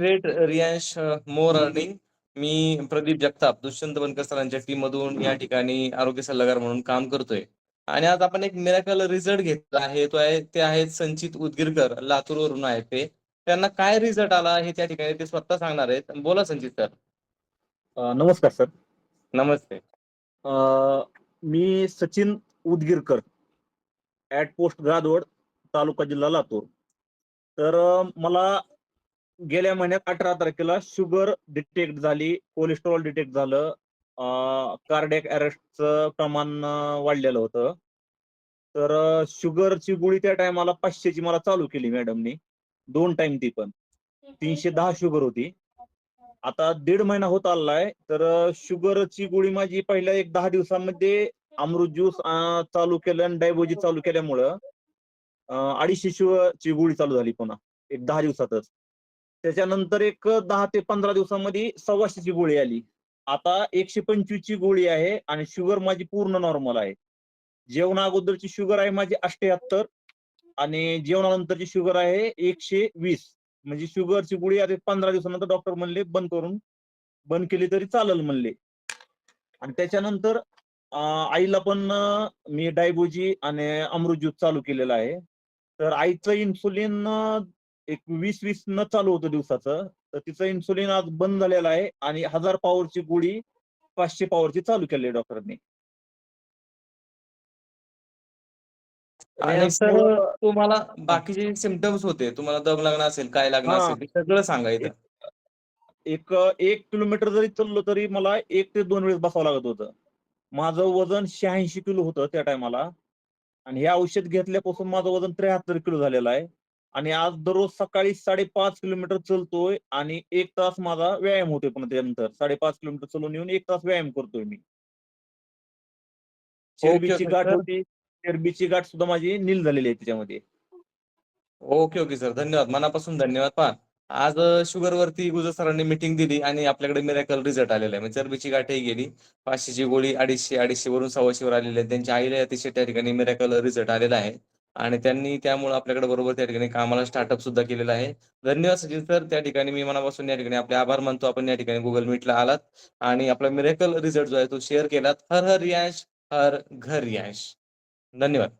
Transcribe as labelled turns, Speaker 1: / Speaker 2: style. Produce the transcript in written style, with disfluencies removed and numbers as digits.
Speaker 1: Great Riyansh मोर earning. मी प्रदीप जगताप दुष्यंत बनकर सरांच्या team मधून या ठिकाणी आरोग्य सल्लागार म्हणून काम करतोय. आणि आज आपण एक मिराकल रिझल्ट घेतला आहे. ते आहेत संचित उदगीरकर, लातूरवरून आहेत ते. त्यांना काय रिझल्ट आला हे त्या ठिकाणी ते स्वतः सांगणार आहेत. बोला संचित सर.
Speaker 2: नमस्कार सर.
Speaker 1: नमस्ते.
Speaker 2: मी सचिन उदगीरकर, ऍट पोस्ट गादवड, तालुका जिल्हा लातूर. तर मला गेल्या महिन्यात 18 तारखेला शुगर डिटेक्ट झाली, कोलेस्ट्रॉल डिटेक्ट झालं, कार्डियक अरेस्टचं प्रमाण वाढलेलं होतं. तर शुगरची गोळी त्या टायमाला 500ची मला चालू केली मॅडमनी, 2 टाइम ती पण 310 शुगर होती. आता 1.5 महिना होत आलाय. तर शुगरची गोळी माझी पहिल्या 10 दिवसांमध्ये अमृत ज्यूस चालू केलं आणि डायबोजी चालू केल्यामुळं 250 ची गोळी चालू झाली पुन्हा 10 दिवसातच. त्याच्यानंतर 10 ते 15 दिवसांमध्ये 125 ची गोळी आली. आता 125 ची गोळी आहे आणि शुगर माझी पूर्ण नॉर्मल आहे. जेवणा अगोदरची शुगर आहे माझी 78 आणि जेवणानंतरची शुगर आहे 120. म्हणजे शुगरची गोळी आता 15 दिवसानंतर डॉक्टर म्हणले बंद केली तरी चालेल म्हणले. आणि त्याच्यानंतर आईला पण मी डायबोजी आणि अमृत ज्यूस चालू केलेला आहे. तर आईचं इन्सुलिन 20-20 न चालू होतं दिवसाचं. तर तिचं इन्सुलिन आज बंद झालेलं आहे आणि 1000 पॉवरची गोळी 500 पॉवरची चालू केली आहे डॉक्टरने.
Speaker 1: आणि सर तुम्हाला बाकीचे सिमटम्स होते, तुम्हाला दम लागणं असेल, काय लागणं असेल, ते सगळं सांगा इथं.
Speaker 2: एक किलोमीटर जरी चाललो तरी मला 1 ते 2 वेळेस बसावं लागत होतं. माझं वजन 86 किलो होतं त्या टायमाला आणि हे औषध घेतल्यापासून माझं वजन 73 किलो झालेलं आहे. आणि आज दररोज सकाळी 5.5 किलोमीटर चलतोय आणि 1 तास माझा व्यायाम होतोय. पण त्यानंतर 5.5 किलोमीटर चलून येऊन 1 तास व्यायाम करतोय मी. चरबीची गाठ
Speaker 1: सर.
Speaker 2: होती, चरबीची गाठ सुद्धा माझी नील झालेली आहे त्याच्यामध्ये.
Speaker 1: ओके सर, धन्यवाद, मनापासून धन्यवाद. पहा, आज शुगरवरती गुजर सरांनी मीटिंग दिली आणि आपल्याकडे मिरॅकल रिझल्ट आलेला आहे. म्हणजे चरबीची गाठही गेली, 500ची गोळी 250 वरून 125 वर आलेली आहे. त्यांच्या आईला अतिशय त्या ठिकाणी मिरॅकल रिझल्ट आलेला आहे आणि त्यांनी त्यामुळे आपल्याकडे बरोबर त्या ठिकाणी कामाला स्टार्टअप सुद्धा केलेला आहे. धन्यवाद सचिन सर. त्या ठिकाणी मी मनापासून या ठिकाणी आपले आभार मानतो. आपण या ठिकाणी गुगल मीटला आलात आणि आपला मिरॅकल रिझल्ट जो आहे तो शेअर केलात. हर हर रियांश, हर घर रियांश. धन्यवाद.